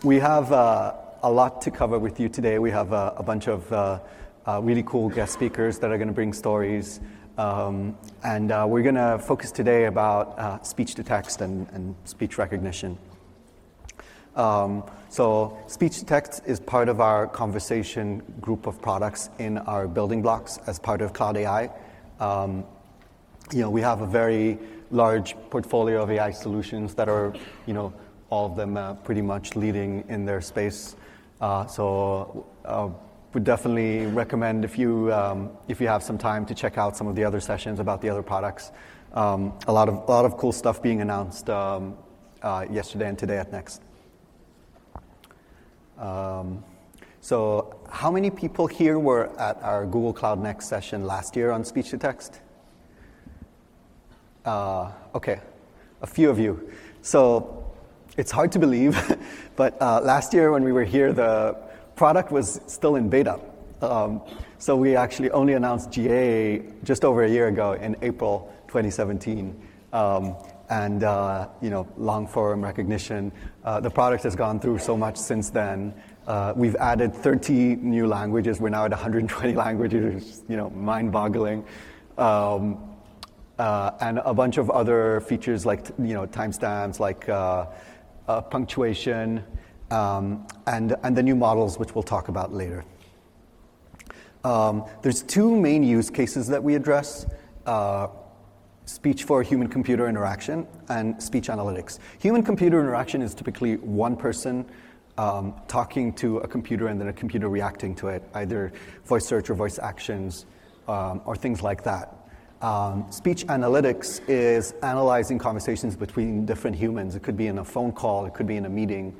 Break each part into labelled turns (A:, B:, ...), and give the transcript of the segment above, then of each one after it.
A: We have a lot to cover with you today. We have a bunch of really cool guest speakers that are going to bring stories. And we're going to focus today about speech-to-text and speech recognition. So speech-to-text is part of our conversation group of products in our building blocks as part of Cloud AI. We have a very large portfolio of AI solutions that are, all of them pretty much leading in their space. So would definitely recommend if you have some time to check out some of the other sessions about the other products. A lot of cool stuff being announced yesterday and today at Next. So how many people here were at our Google Cloud Next session last year on speech-to-text? Okay, a few of you. So it's hard to believe, but last year when we were here, the product was still in beta. So we actually only announced GA just over a year ago in April 2017. Long-form recognition. The product has gone through so much since then. We've added 30 new languages. We're now at 120 languages, mind-boggling. And a bunch of other features like, timestamps, like punctuation, and the new models, which we'll talk about later. There's two main use cases that we address. Speech for human-computer interaction and speech analytics. Human-computer interaction is typically one person talking to a computer and then a computer reacting to it, either voice search or voice actions or things like that. Speech analytics is analyzing conversations between different humans. It could be in a phone call, it could be in a meeting.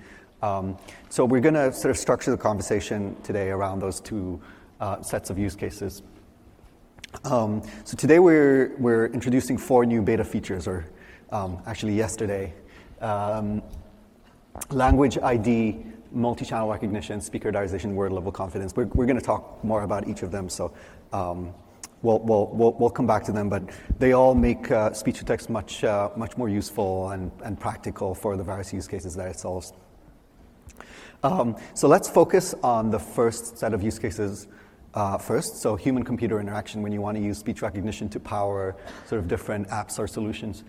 A: So we're going to sort of structure the conversation today around those two sets of use cases. So today we're introducing 4 new beta features, or actually yesterday. Language ID, multi-channel recognition, speakerization, word-level confidence. We're going to talk more about each of them, so we'll come back to them. But they all make speech-to-text much more useful and practical for the various use cases that it solves. So let's focus on the first set of use cases. First, so human-computer interaction, when you want to use speech recognition to power sort of different apps or solutions.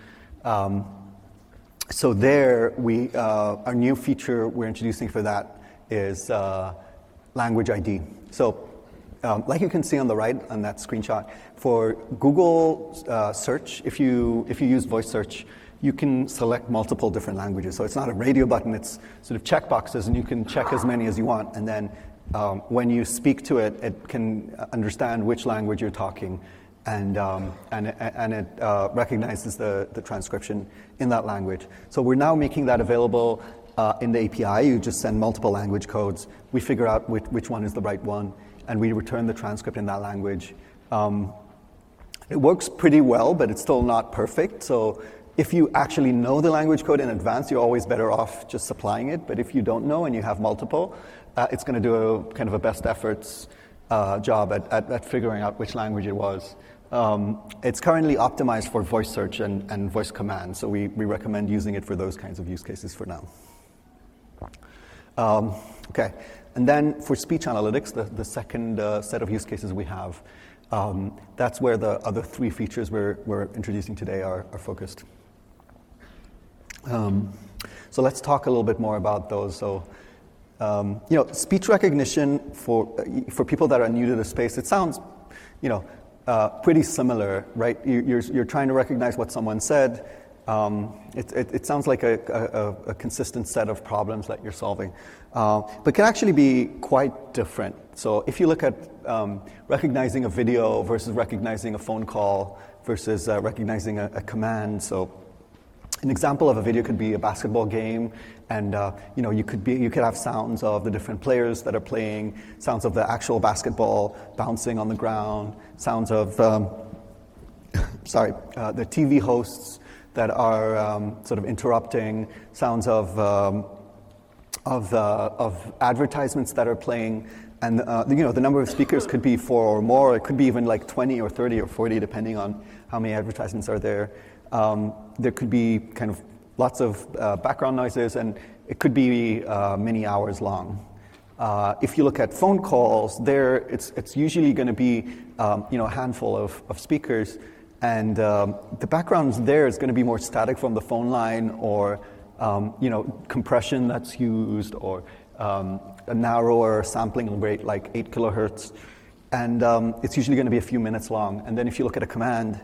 A: So there, our new feature we're introducing for that is language ID. So like you can see on the right on that screenshot, for Google search, if you use voice search, you can select multiple different languages. So it's not a radio button, it's sort of check boxes, and you can check as many as you want, and then when you speak to it, it can understand which language you're talking, and it recognizes the transcription in that language. So we're now making that available in the API. You just send multiple language codes. We figure out which one is the right one, and we return the transcript in that language. It works pretty well, but it's still not perfect. So if you actually know the language code in advance, you're always better off just supplying it. But if you don't know and you have multiple, it's going to do a kind of a best efforts job at figuring out which language it was. It's currently optimized for voice search and voice command, so we recommend using it for those kinds of use cases for now. Okay, and then for speech analytics, the second set of use cases we have, that's where the other 3 features we're introducing today are focused. So let's talk a little bit more about those. So, speech recognition for people that are new to the space, it sounds, pretty similar, right? You're trying to recognize what someone said. It sounds like a consistent set of problems that you're solving, but can actually be quite different. So if you look at recognizing a video versus recognizing a phone call versus recognizing a command, so an example of a video could be a basketball game, and you could have sounds of the different players that are playing, sounds of the actual basketball bouncing on the ground, sounds of the TV hosts that are sort of interrupting, sounds of advertisements that are playing, and the number of speakers could be 4 or more. It could be even like 20 or 30 or 40, depending on how many advertisements are there. There could be kind of lots of background noises, and it could be many hours long. If you look at phone calls, there it's usually going to be a handful of speakers, and the background there is going to be more static from the phone line, or compression that's used, or a narrower sampling rate like 8 kilohertz, and it's usually going to be a few minutes long. And then if you look at a command,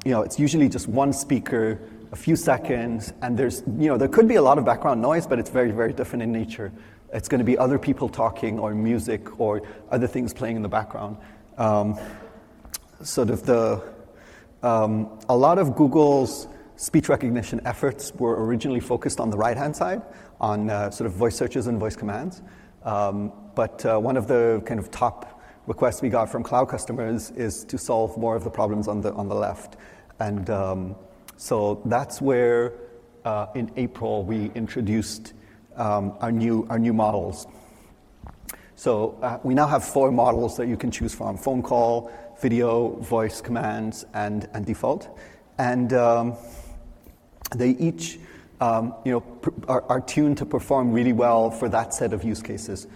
A: it's usually just one speaker, a few seconds, and there could be a lot of background noise, but it's very, very different in nature. It's going to be other people talking, or music, or other things playing in the background. A lot of Google's speech recognition efforts were originally focused on the right-hand side, on sort of voice searches and voice commands. But one of the kind of top requests we got from cloud customers is to solve more of the problems on the left. And so that's where in April we introduced our new models. So we now have 4 models that you can choose from: phone call, video, voice commands, and default. And they each are tuned to perform really well for that set of use cases.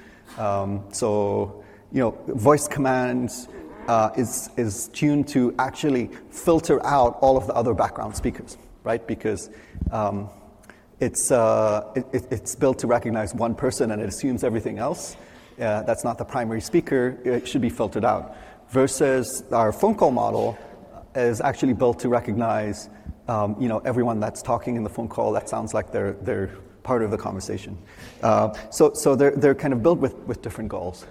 A: Voice commands is tuned to actually filter out all of the other background speakers, right? Because it's built to recognize one person, and it assumes everything else that's not the primary speaker, it should be filtered out. Versus our phone call model is actually built to recognize everyone that's talking in the phone call that sounds like they're part of the conversation. So they're kind of built with different goals.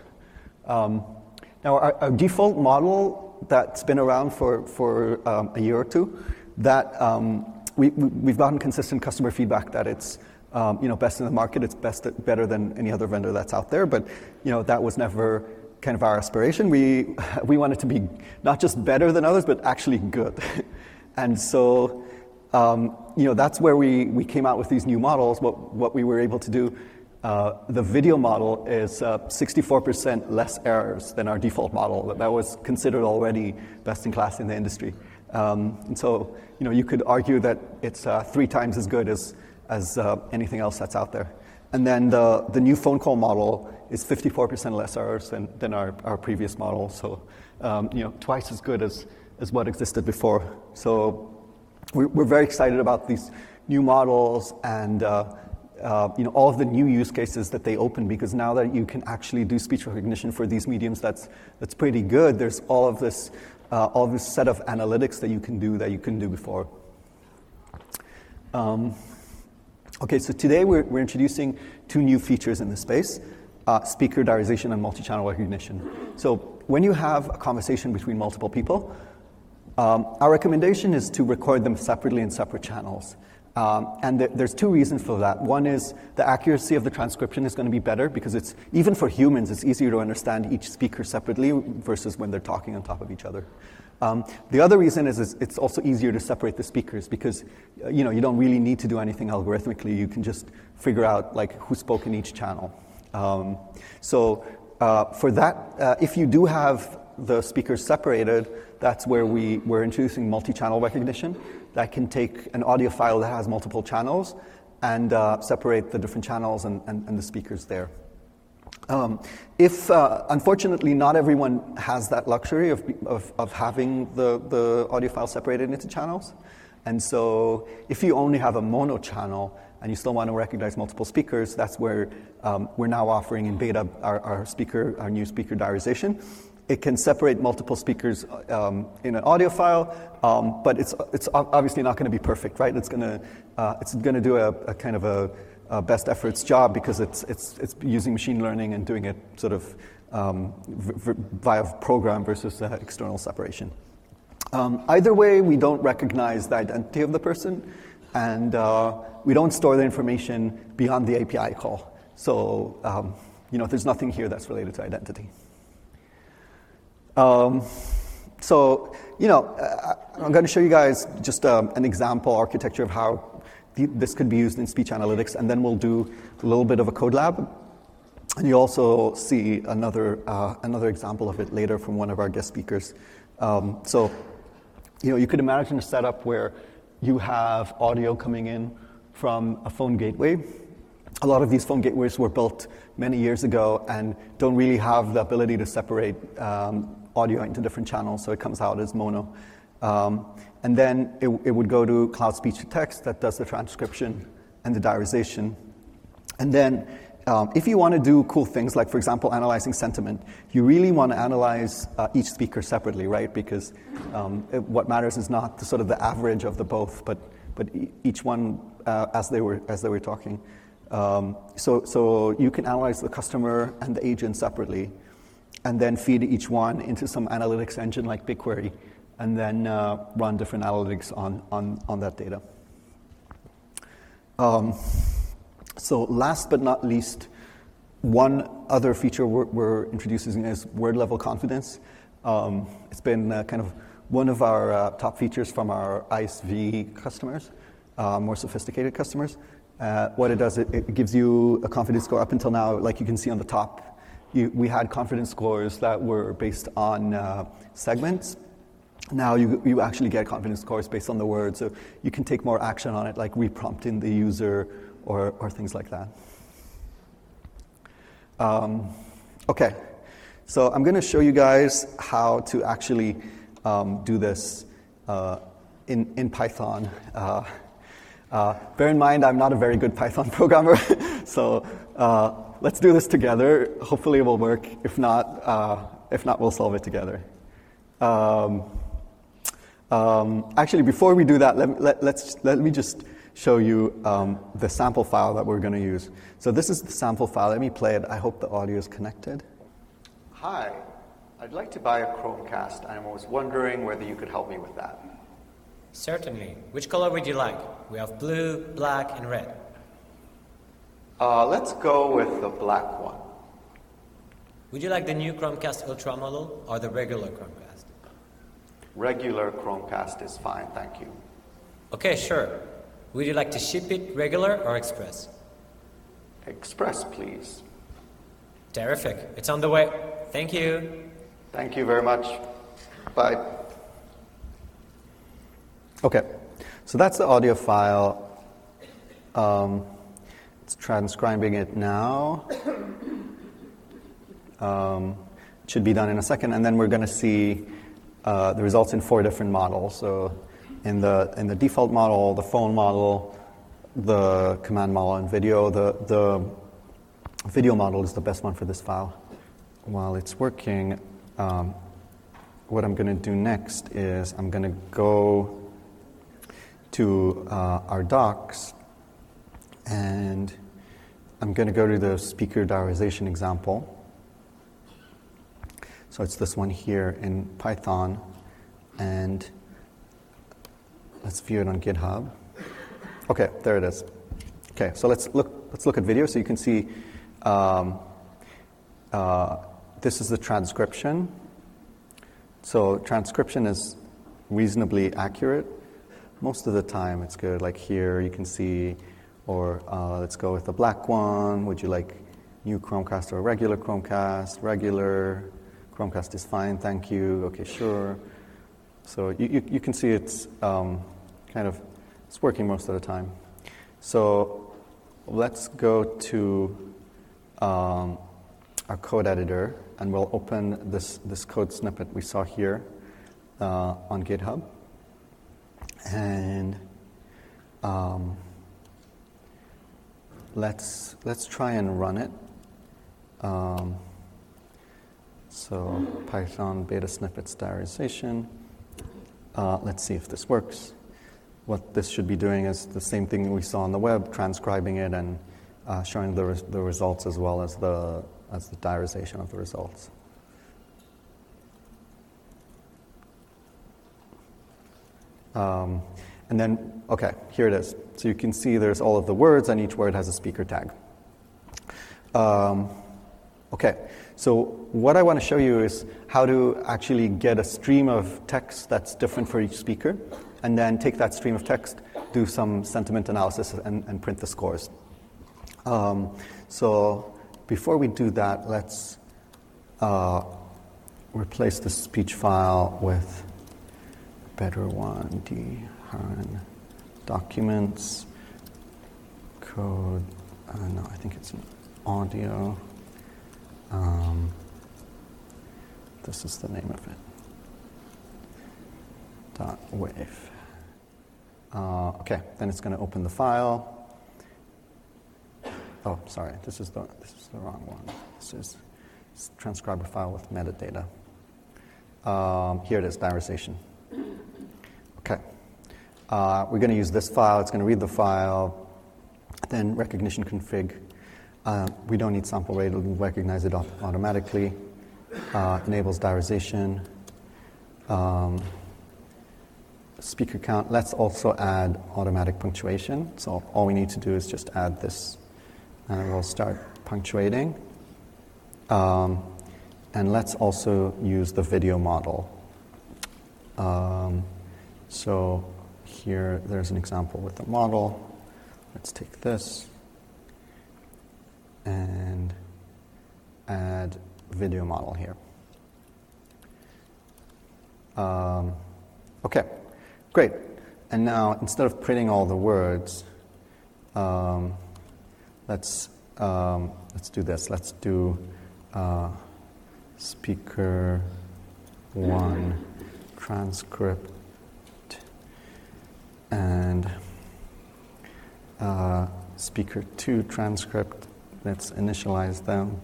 A: Now our default model that's been around for a year or two, that we've gotten consistent customer feedback that it's best in the market. It's better than any other vendor that's out there. But that was never kind of our aspiration. We wanted to be not just better than others, but actually good. And so that's where we came out with these new models. What we were able to do. The video model is 64% less errors than our default model. That was considered already best in class in the industry. And so you could argue that it's 3 times as good as anything else that's out there. And then the new phone call model is 54% less errors than our previous model. So twice as good as what existed before. So we're very excited about these new models and all of the new use cases that they open, because now that you can actually do speech recognition for these mediums, that's pretty good. There's all of this set of analytics that you can do that you couldn't do before. Okay, so today we're introducing 2 new features in this space: speaker diarization and multi-channel recognition. So when you have a conversation between multiple people, our recommendation is to record them separately in separate channels. And there's 2 reasons for that. One is the accuracy of the transcription is going to be better, because it's, even for humans, it's easier to understand each speaker separately versus when they're talking on top of each other. The other reason is it's also easier to separate the speakers, because you don't really need to do anything algorithmically. You can just figure out like who spoke in each channel. For that, if you do have the speakers separated, that's where we're introducing multi-channel recognition that can take an audio file that has multiple channels and separate the different channels and the speakers there. If unfortunately not everyone has that luxury of having the audio file separated into channels, and so if you only have a mono channel and you still want to recognize multiple speakers, that's where we're now offering in beta our new speaker diarization. It can separate multiple speakers in an audio file, but it's obviously not going to be perfect, right? It's going to do a kind of a best efforts job, because it's using machine learning and doing it sort of via program versus external separation. Either way, we don't recognize the identity of the person, and we don't store the information beyond the API call. So there's nothing here that's related to identity. I'm going to show you guys just an example architecture of how this could be used in speech analytics, and then we'll do a little bit of a code lab. And you'll also see another example of it later from one of our guest speakers. You could imagine a setup where you have audio coming in from a phone gateway. A lot of these phone gateways were built many years ago and don't really have the ability to separate audio into different channels, so it comes out as mono. And then it would go to cloud speech to text that does the transcription and the diarization. And then if you want to do cool things, like, for example, analyzing sentiment, you really want to analyze each speaker separately, right? Because what matters is not the sort of the average of the both, but each one as they were talking. So you can analyze the customer and the agent separately, and then feed each one into some analytics engine like BigQuery, and then run different analytics on that data. So last but not least, one other feature we're introducing is word-level confidence. It's been kind of one of our top features from our ISV customers, more sophisticated customers. What it does, it gives you a confidence score. Up until now, like you can see on the top, we had confidence scores that were based on segments. Now you actually get confidence scores based on the word, so you can take more action on it, like reprompting the user or things like that. Okay, so I'm going to show you guys how to actually do this in Python. Bear in mind, I'm not a very good Python programmer, so let's do this together. Hopefully it will work. If not, we'll solve it together. Actually, before we do that, let me just show you the sample file that we're going to use. So this is the sample file. Let me play it. I hope the audio is connected.
B: Hi, I'd like to buy a Chromecast, and I was wondering whether you could help me with that.
C: Certainly. Which color would you like? We have blue, black, and red.
B: Let's go with the black one.
C: Would you like the new Chromecast Ultra model or the regular Chromecast?
B: Regular Chromecast is fine, thank you.
C: Okay, sure. Would you like to ship it regular or express?
B: Express, please.
C: Terrific. It's on the way. Thank you.
B: Thank you very much. Bye.
A: Okay, so that's the audio file. It's transcribing it now. It should be done in a second, and then we're going to see the results in 4 different models. So in the default model, the phone model, the command model, and video. The video model is the best one for this file. While it's working, what I'm going to do next is I'm going to go to our docs, and I'm going to go to the speaker diarization example. So it's this one here in Python, and let's view it on GitHub. Okay, there it is. Okay, so let's look at video so you can see. This is the transcription. So transcription is reasonably accurate. Most of the time it's good. Like here you can see, or let's go with the black one. Would you like new Chromecast or regular Chromecast? Regular Chromecast is fine, thank you. Okay, sure. So you can see it's it's working most of the time. So let's go to our code editor, and we'll open this code snippet we saw here on GitHub. And let's try and run it. So Python beta snippets diarization. Let's see if this works. What this should be doing is the same thing we saw on the web, transcribing it and showing the results as well as the diarization of the results. And then, okay, here it is. So you can see there's all of the words, and each word has a speaker tag. Okay, so what I want to show you is how to actually get a stream of text that's different for each speaker, and then take that stream of text, do some sentiment analysis, and print the scores. So before we do that, let's replace the speech file with a better one, D. Haran documents, code, no, I think it's an audio. This is the name of it. .wave. Okay, then it's going to open the file. Oh, sorry, this is the wrong one. This is transcriber file with metadata. Here it is, diarization. Okay, we're going to use this file. It's going to read the file. Then recognition config. We don't need sample rate. It'll recognize it automatically. Enables diarization. Speaker count. Let's also add automatic punctuation. So all we need to do is just add this, and we'll start punctuating. And let's also use the video model. So here, there's an example with the model. Let's take this and add video model here. Okay, great. And now, instead of printing all the words, let's do this. Let's do speaker 1 transcript and speaker 2 transcript. Let's initialize them,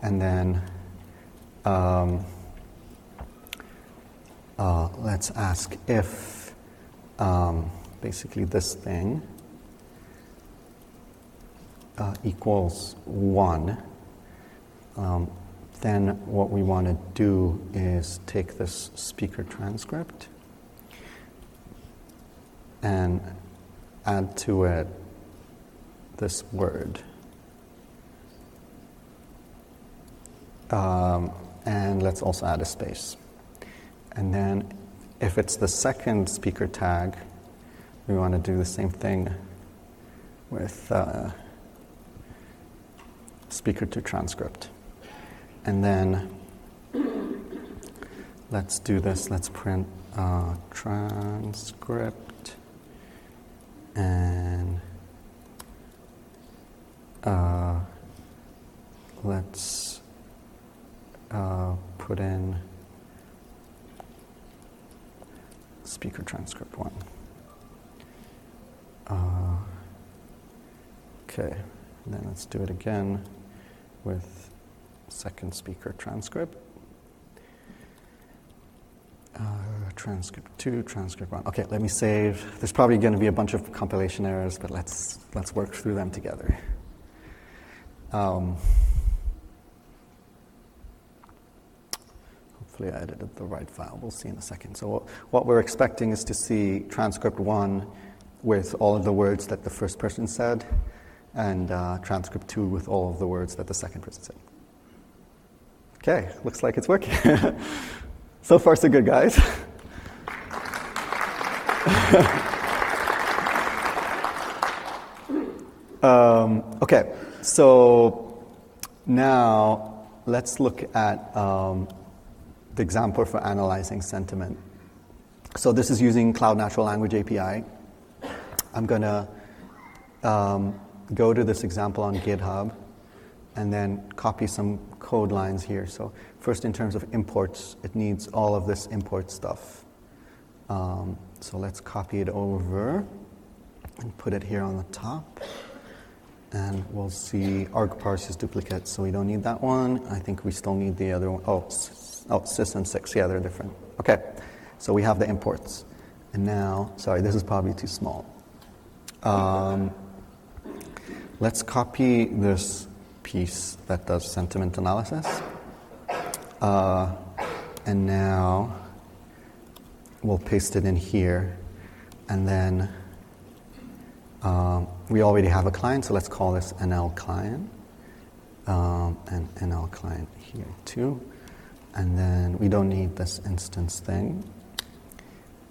A: and then let's ask if basically this thing equals 1. Then what we want to do is take this speaker transcript and add to it this word. And let's also add a space. And then if it's the second speaker tag, we want to do the same thing with speaker to transcript. And then let's do this. Let's print transcript and let's put in speaker transcript 1. Okay, and then let's do it again with second speaker transcript. Transcript 2, transcript 1. Okay, let me save. There's probably going to be a bunch of compilation errors, but let's work through them together. Hopefully I edited the right file. We'll see in a second. So what we're expecting is to see transcript 1 with all of the words that the first person said, and transcript 2 with all of the words that the second person said. Okay, looks like it's working. So far, so good, guys. Okay, so now let's look at the example for analyzing sentiment. So this is using Cloud Natural Language API. I'm going to go to this example on GitHub and then copy some code lines here. So first, in terms of imports, it needs all of this import stuff. So let's copy it over and put it here on the top. And we'll see argparse is duplicate, so we don't need that one. I think we still need the other one. Oh, sys and six. Yeah, they're different. Okay, so we have the imports. And now, sorry, this is probably too small. Let's copy this piece that does sentiment analysis. And now we'll paste it in here. And then we already have a client, so let's call this NL client. And NL client here too. And then we don't need this instance thing.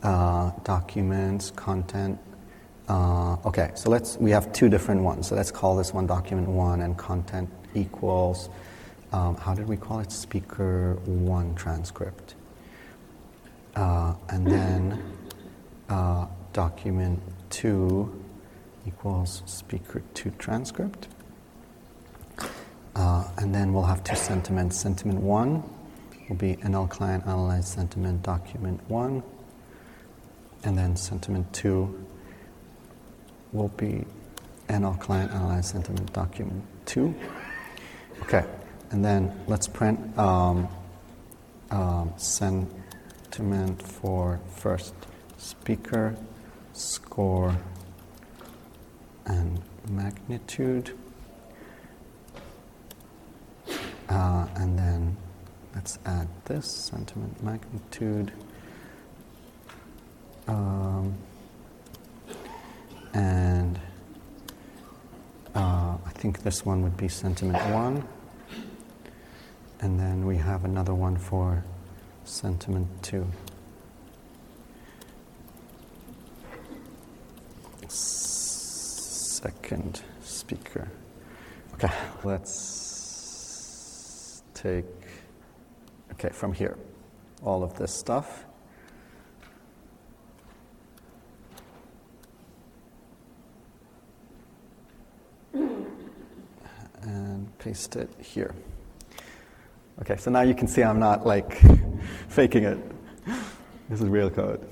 A: Documents, content. Okay, so we have two different ones. So let's call this one document 1 and content equals, how did we call it? Speaker 1 transcript. And then document 2 equals speaker to transcript. And then we'll have two sentiments. Sentiment 1 will be NL client analyze sentiment document 1. And then sentiment 2 will be NL client analyze sentiment document 2. Okay, and then let's print sentiment for first speaker, score, and magnitude. And then let's add this sentiment magnitude. And I think this one would be sentiment 1. And then we have another one for sentiment 2. Second speaker. Okay, let's take, from here, all of this stuff. And paste it here. Okay, so now you can see I'm not like faking it. This is real code.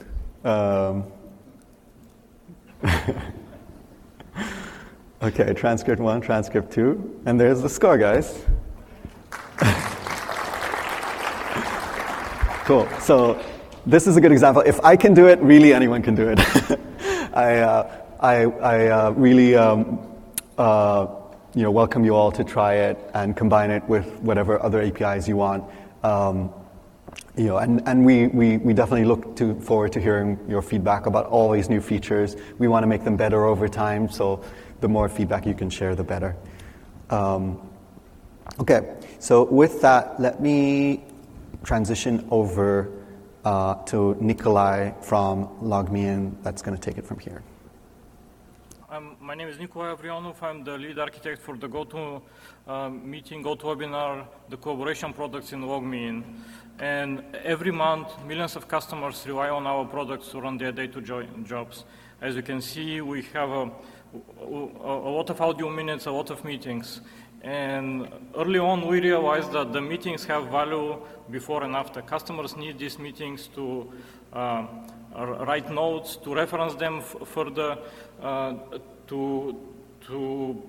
A: Okay, transcript 1, transcript 2, and there's the score, guys. Cool. So this is a good example. If I can do it, really anyone can do it. I really welcome you all to try it and combine it with whatever other APIs you want. And we definitely look forward to hearing your feedback about all these new features. We want to make them better over time, so the more feedback you can share, the better. Okay, so with that, let me transition over to Nikolai from LogMeIn. That's going to take it from here.
D: My name is Nikolai Avrionov. I'm the lead architect for the GoToMeeting, GoToWebinar, the collaboration products in LogMeIn. And every month, millions of customers rely on our products to run their day-to-day jobs. As you can see, we have a lot of audio minutes, a lot of meetings. And early on, we realized that the meetings have value before and after. Customers need these meetings to write notes, to reference them further, to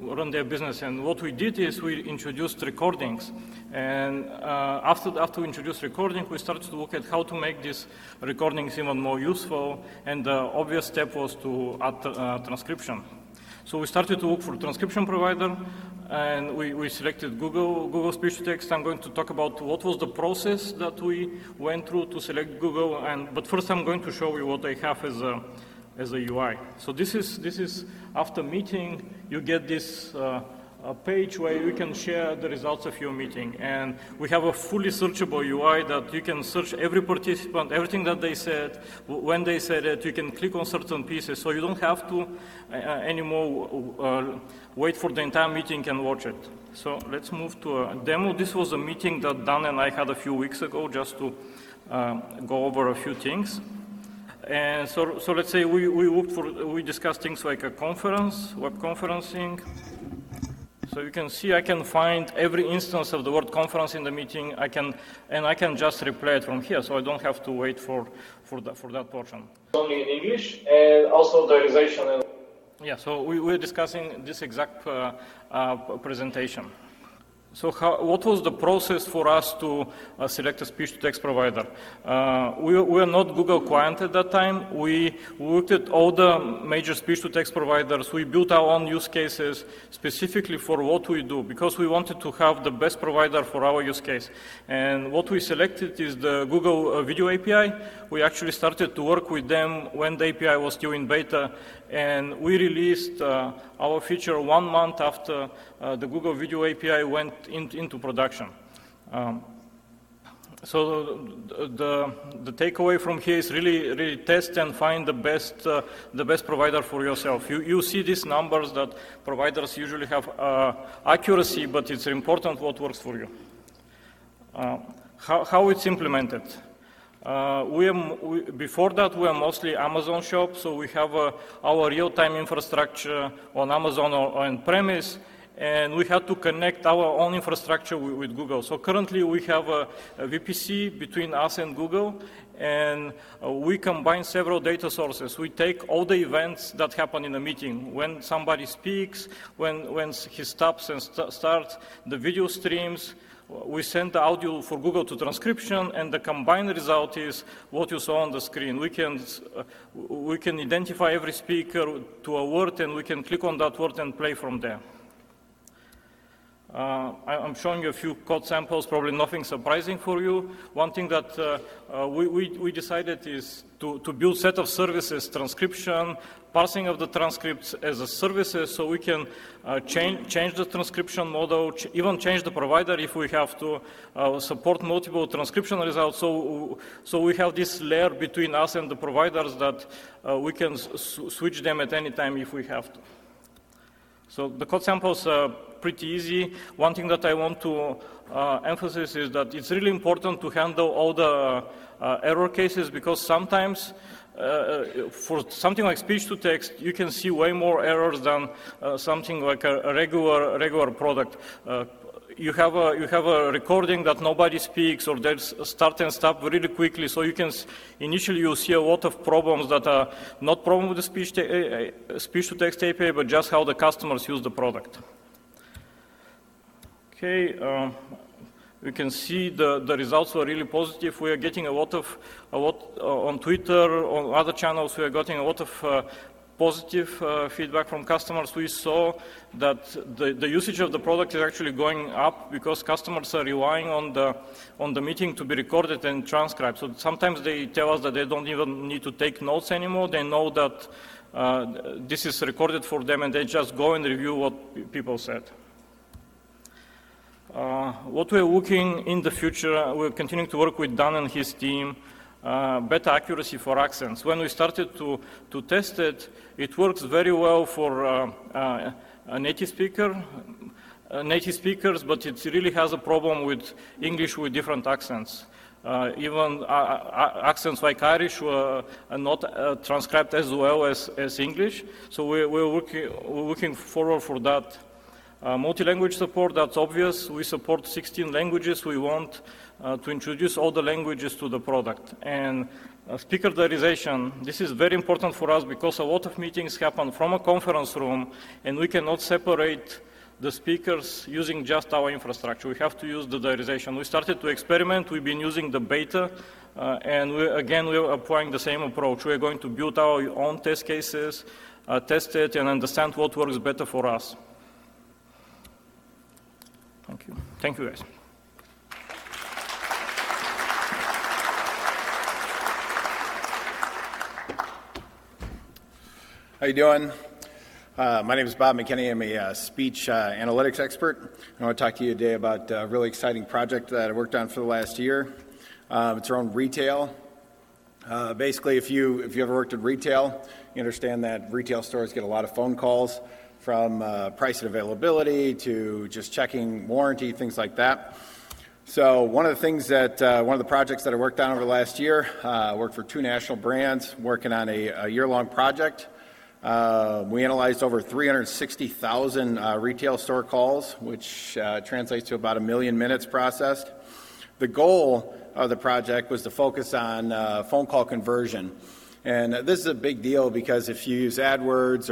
D: run their business. And what we did is we introduced recordings. And after we introduced recording, we started to look at how to make these recordings even more useful. And the obvious step was to add transcription. So we started to look for a transcription provider, and we selected Google Speech-to-Text. I'm going to talk about what was the process that we went through to select Google, but first I'm going to show you what I have as a UI. So this is after meeting, you get this a page where you can share the results of your meeting. And we have a fully searchable UI that you can search every participant, everything that they said, when they said it. You can click on certain pieces, so you don't have to anymore wait for the entire meeting and watch it. So let's move to a demo. This was a meeting that Dan and I had a few weeks ago just to go over a few things. And so let's say we discussed things like a conference, web conferencing. So you can see I can find every instance of the word conference in the meeting. I can just replay it from here, so I don't have to wait for that portion. Only in English, and also the realization. Yeah, so we're discussing this exact presentation. So what was the process for us to select a speech-to-text provider? We were not Google client at that time. We looked at all the major speech-to-text providers. We built our own use cases specifically for what we do, because we wanted to have the best provider for our use case. And what we selected is the Google Video API. We actually started to work with them when the API was still in beta, and we released our feature 1 month after the Google Video API went into production. So the takeaway from here is really test and find the best provider for yourself. You see these numbers that providers usually have accuracy, but it's important what works for you. How it's implemented. Before that, we were mostly Amazon shop, so we have our real-time infrastructure on Amazon or on-premise, and we had to connect our own infrastructure with Google. So currently, we have a VPC between us and Google, and we combine several data sources. We take all the events that happen in a meeting. When somebody speaks, when he stops and starts, the video streams. We send the audio for Google to transcription, and the combined result is what you saw on the screen. We can identify every speaker to a word, and we can click on that word and play from there. I'm showing you a few code samples, probably nothing surprising for you. One thing that we decided is to build a set of services, transcription, parsing of the transcripts as a services, so we can change the transcription model, even change the provider if we have to, support multiple transcription results. So we have this layer between us and the providers that we can switch them at any time if we have to. So the code samples are pretty easy. One thing that I want to emphasize is that it's really important to handle all the error cases, because sometimes for something like speech to text, you can see way more errors than something like a regular product. You have a recording that nobody speaks, or there's start and stop really quickly. So you can initially you'll see a lot of problems that are not problem with the speech to text API, but just how the customers use the product. Okay, we can see the results were really positive. We are getting a lot on Twitter, on other channels. We are getting a lot of positive feedback from customers. We saw that the usage of the product is actually going up because customers are relying on the meeting to be recorded and transcribed. So sometimes they tell us that they don't even need to take notes anymore. They know that this is recorded for them, and they just go and review what people said. What we're looking in the future, we're continuing to work with Dan and his team, better accuracy for accents. When we started to test it, it works very well for a native speakers, but it really has a problem with English with different accents. Even accents like Irish were not transcribed as well as English, so we're looking forward for that. Multi-language support, that's obvious. We support 16 languages. We want to introduce all the languages to the product. And speaker diarization, this is very important for us because a lot of meetings happen from a conference room, and we cannot separate the speakers using just our infrastructure. We have to use the diarization. We started to experiment. We've been using the beta, and we're applying the same approach. We're going to build our own test cases, test it, and understand what works better for us. Thank you. Thank you, guys.
E: How you doing? My name is Bob McKinney. I'm a speech analytics expert. I want to talk to you today about a really exciting project that I worked on for the last year. It's around retail. Basically, if you ever worked in retail, you understand that retail stores get a lot of phone calls from price and availability to just checking warranty, things like that. So one of the projects that I worked on over the last year, worked for 2 national brands, working on a year-long project. We analyzed over 360,000 retail store calls, which translates to about 1 million minutes processed. The goal of the project was to focus on phone call conversion. And this is a big deal because if you use AdWords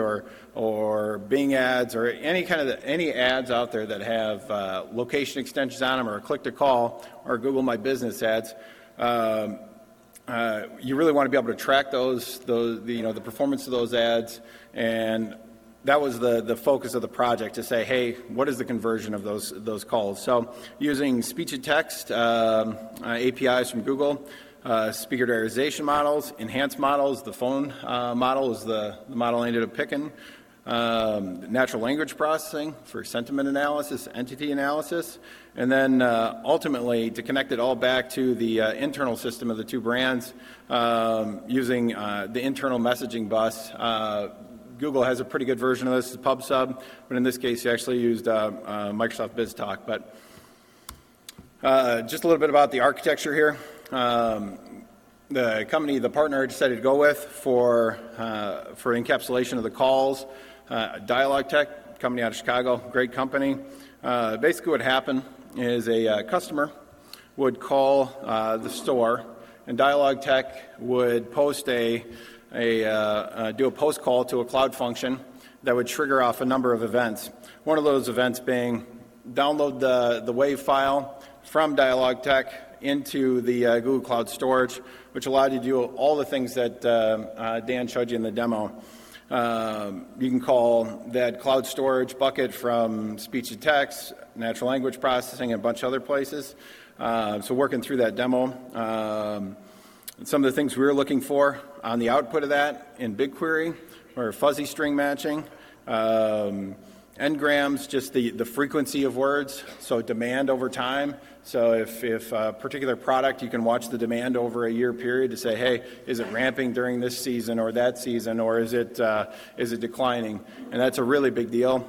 E: or Bing ads or any ads out there that have location extensions on them, or click to call, or Google My Business ads, you really want to be able to track the performance of those ads, and that was the focus of the project, to say, hey, what is the conversion of those calls? So using speech to text APIs from Google, speaker diarization models, enhanced models. The phone model is the model I ended up picking. Natural language processing for sentiment analysis, entity analysis, and then ultimately to connect it all back to the internal system of the 2 brands using the internal messaging bus. Google has a pretty good version of this, it's PubSub, but in this case you actually used Microsoft BizTalk. But just a little bit about the architecture here. company, the partner I decided to go with for encapsulation of the calls, Dialogue Tech, company out of Chicago, great company. Basically what happened is a customer would call the store, and Dialogue Tech would post do a post call to a cloud function that would trigger off a number of events. One of those events being download the WAV file from Dialogue Tech into the Google Cloud Storage, which allowed you to do all the things that Dan showed you in the demo. You can call that cloud storage bucket from speech to text, natural language processing, and a bunch of other places. So working through that demo, some of the things we were looking for on the output of that in BigQuery were fuzzy string matching, n-grams, just the frequency of words, so demand over time. So if a particular product, you can watch the demand over a year period to say, hey, is it ramping during this season or that season, or is it declining? And that's a really big deal.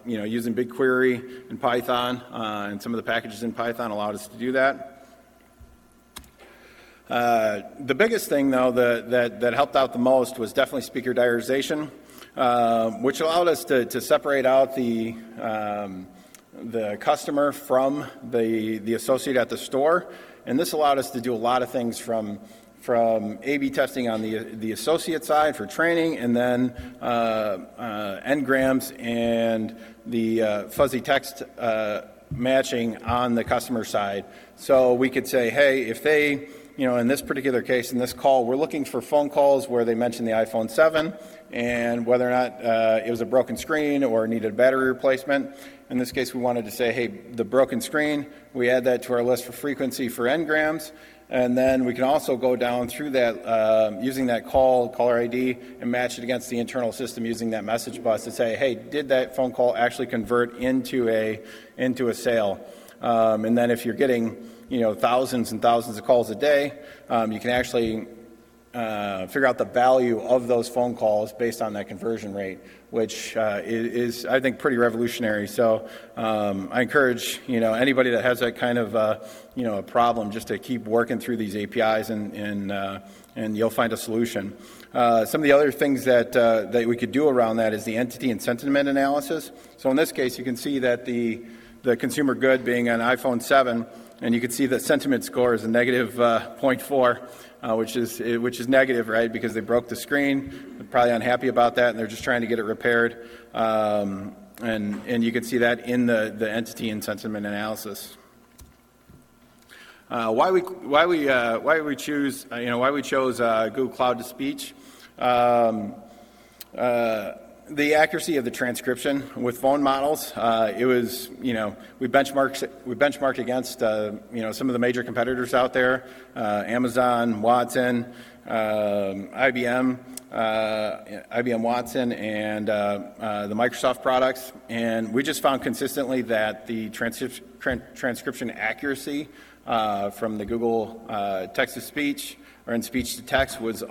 E: Using BigQuery and Python and some of the packages in Python allowed us to do that. The biggest thing, though, that helped out the most was definitely speaker diarization, which allowed us to separate out the customer from the associate at the store. And this allowed us to do a lot of things from A/B testing on the associate side for training, and then n-grams and the fuzzy text matching on the customer side. So we could say, hey, if they, in this particular case, in this call, we're looking for phone calls where they mentioned the iPhone 7 and whether or not it was a broken screen or needed a battery replacement. In this case, we wanted to say, hey, the broken screen, we add that to our list for frequency for n-grams. And then we can also go down through that using that caller ID and match it against the internal system using that message bus to say, hey, did that phone call actually convert into a sale? And then if you're getting thousands and thousands of calls a day, you can actually figure out the value of those phone calls based on that conversion rate, which is, I think, pretty revolutionary. So I encourage anybody that has that kind of a problem just to keep working through these APIs, and you'll find a solution. Some of the other things that we could do around that is the entity and sentiment analysis. So in this case, you can see that the consumer good being an iPhone 7, and you can see the sentiment score is a negative 0.4. Which is negative, right? Because they broke the screen. They're probably unhappy about that, and they're just trying to get it repaired. And you can see that in the entity and sentiment analysis. Why we chose Google Cloud to Speech. The accuracy of the transcription with phone models, it was, we benchmarked against, some of the major competitors out there, Amazon, Watson, IBM Watson, and the Microsoft products. And we just found consistently that the transcription accuracy from the Google text-to-speech or in speech-to-text was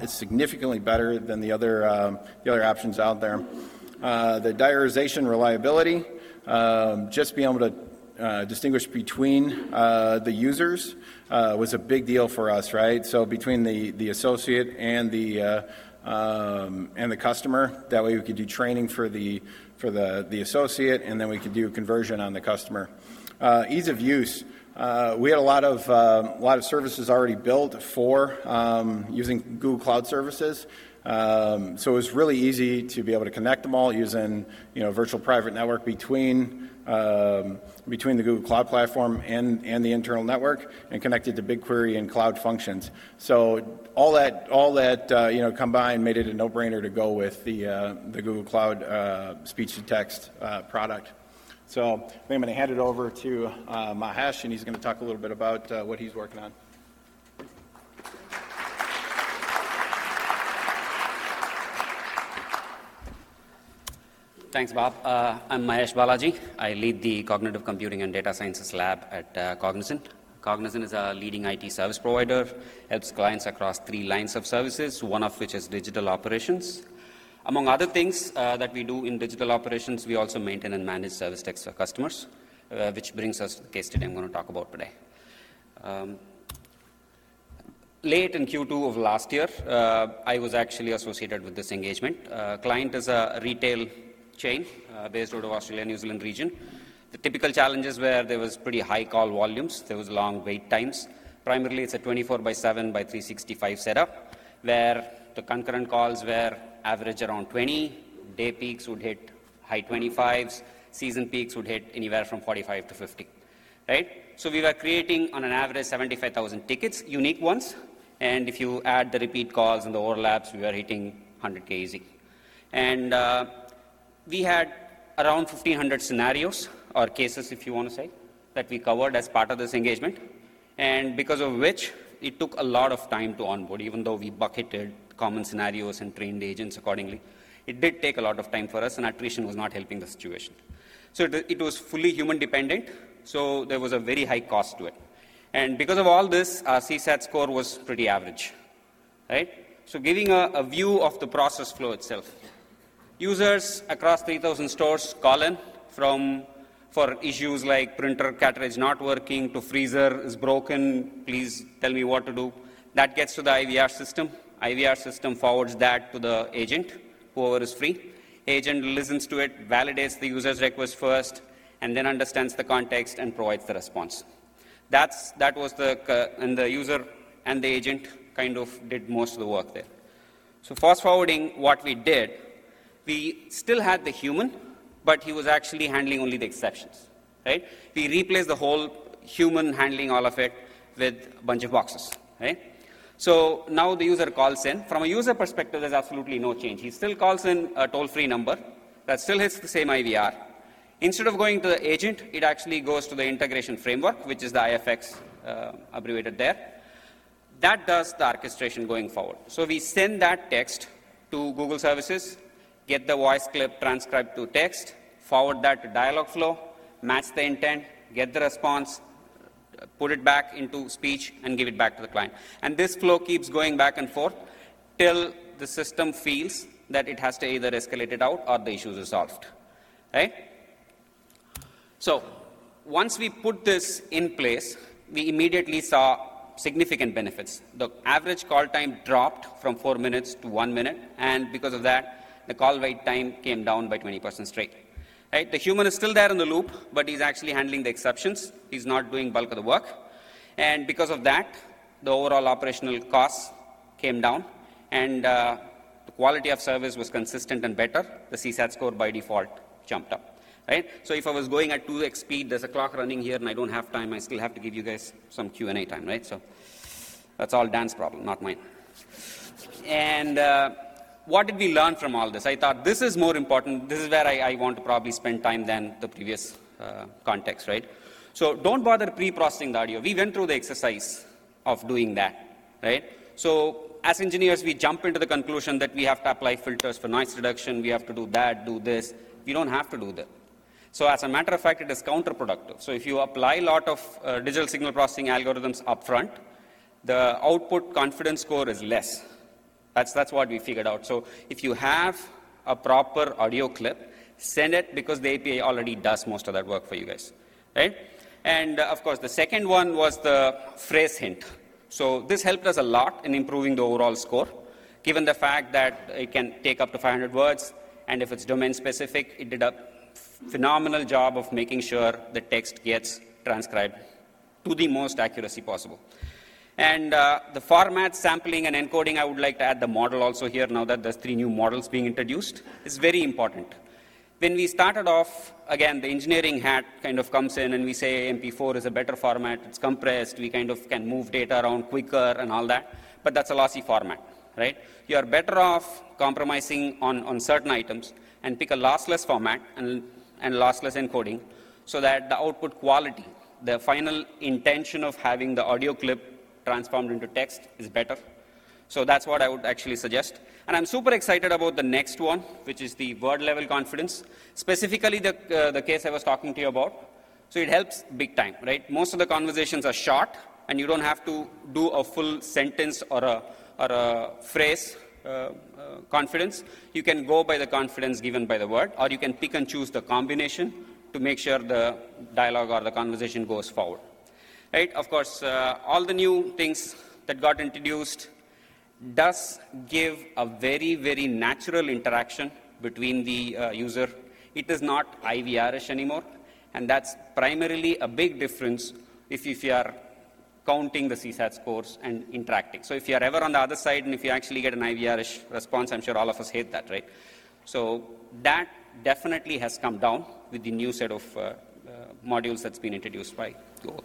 E: significantly better than the other options out there. The diarization reliability, just being able to distinguish between the users was a big deal for us, right? So between the associate and the customer, that way we could do training for the associate, and then we could do conversion on the customer. Ease of use. We had a lot of services already built for using Google Cloud services, so it was really easy to be able to connect them all using virtual private network between the Google Cloud platform and the internal network, and connected to BigQuery and Cloud Functions. So all that combined made it a no-brainer to go with the Google Cloud speech-to-text product. So I'm going to hand it over to Mahesh, and he's going to talk a little bit about what he's working on.
F: Thanks, Bob. I'm Mahesh Balaji. I lead the Cognitive Computing and Data Sciences Lab at Cognizant. Cognizant is a leading IT service provider, helps clients across 3 lines of services, one of which is digital operations. Among other things that we do in digital operations, we also maintain and manage service text for customers, which brings us to the case study I'm going to talk about today. late in Q2 of last year, I was actually associated with this engagement. Client is a retail chain based out of Australia, New Zealand region. The typical challenges were there was pretty high call volumes, there was long wait times. Primarily, it's a 24/7 by 365 setup, where the concurrent calls were average around 20, day peaks would hit high 25s, season peaks would hit anywhere from 45 to 50, right? So we were creating on an average 75,000 tickets, unique ones, and if you add the repeat calls and the overlaps, we were hitting 100K easy. And we had around 1,500 scenarios, or cases if you want to say, that we covered as part of this engagement, and because of which it took a lot of time to onboard, even though we bucketed common scenarios and trained agents accordingly. It did take a lot of time for us, and attrition was not helping the situation. So it was fully human dependent, so there was a very high cost to it. And because of all this, our CSAT score was pretty average, right? So giving a view of the process flow itself. Users across 3,000 stores call in for issues like printer cartridge not working to freezer is broken, please tell me what to do. That gets to the IVR system. IVR system forwards that to the agent, whoever is free. Agent listens to it, validates the user's request first, and then understands the context and provides the response. That was and the user and the agent kind of did most of the work there. So fast forwarding what we did, we still had the human, but he was actually handling only the exceptions, right? We replaced the whole human handling all of it with a bunch of boxes, right? So now the user calls in. From a user perspective, there's absolutely no change. He still calls in a toll-free number that still hits the same IVR. Instead of going to the agent, it actually goes to the integration framework, which is the IFX abbreviated there. That does the orchestration going forward. So we send that text to Google services, get the voice clip transcribed to text, forward that to Dialogflow, match the intent, get the response, put it back into speech, and give it back to the client. And this flow keeps going back and forth till the system feels that it has to either escalate it out or the issue is resolved, right? So once we put this in place, we immediately saw significant benefits. The average call time dropped from 4 minutes to 1 minute, and because of that, the call wait time came down by 20% straight. Right? The human is still there in the loop, but he's actually handling the exceptions. He's not doing bulk of the work. And because of that, the overall operational costs came down, and the quality of service was consistent and better. The CSAT score by default jumped up. Right? So if I was going at 2x speed, there's a clock running here, and I don't have time. I still have to give you guys some Q&A time, right? So that's all Dan's problem, not mine. And what did we learn from all this? I thought this is more important. This is where I want to probably spend time than the previous context, right? So don't bother pre-processing the audio. We went through the exercise of doing that, right? So as engineers, we jump into the conclusion that we have to apply filters for noise reduction. We have to do that, do this. We don't have to do that. So as a matter of fact, it is counterproductive. So if you apply a lot of digital signal processing algorithms upfront, the output confidence score is less. That's what we figured out. So if you have a proper audio clip, send it, because the API already does most of that work for you guys, right? And of course, the second one was the phrase hint. So this helped us a lot in improving the overall score, given the fact that it can take up to 500 words, and if it's domain specific, it did a phenomenal job of making sure the text gets transcribed to the most accuracy possible. And the format, sampling, and encoding, I would like to add the model also here, now that there's 3 new models being introduced. It's very important. When we started off, again, the engineering hat kind of comes in, and we say MP4 is a better format, it's compressed, we kind of can move data around quicker and all that, but that's a lossy format, right? You are better off compromising on certain items and pick a lossless format and lossless encoding, so that the output quality, the final intention of having the audio clip transformed into text is better. So that's what I would actually suggest. And I'm super excited about the next one, which is the word level confidence, specifically the case I was talking to you about. So it helps big time, right? Most of the conversations are short, and you don't have to do a full sentence or a phrase confidence. You can go by the confidence given by the word, or you can pick and choose the combination to make sure the dialogue or the conversation goes forward. Right? Of course, all the new things that got introduced does give a very, very natural interaction between the user. It is not IVR-ish anymore, and that's primarily a big difference if you are counting the CSAT scores and interacting. So if you are ever on the other side and if you actually get an IVR-ish response, I'm sure all of us hate that, right? So that definitely has come down with the new set of modules that's been introduced by Google.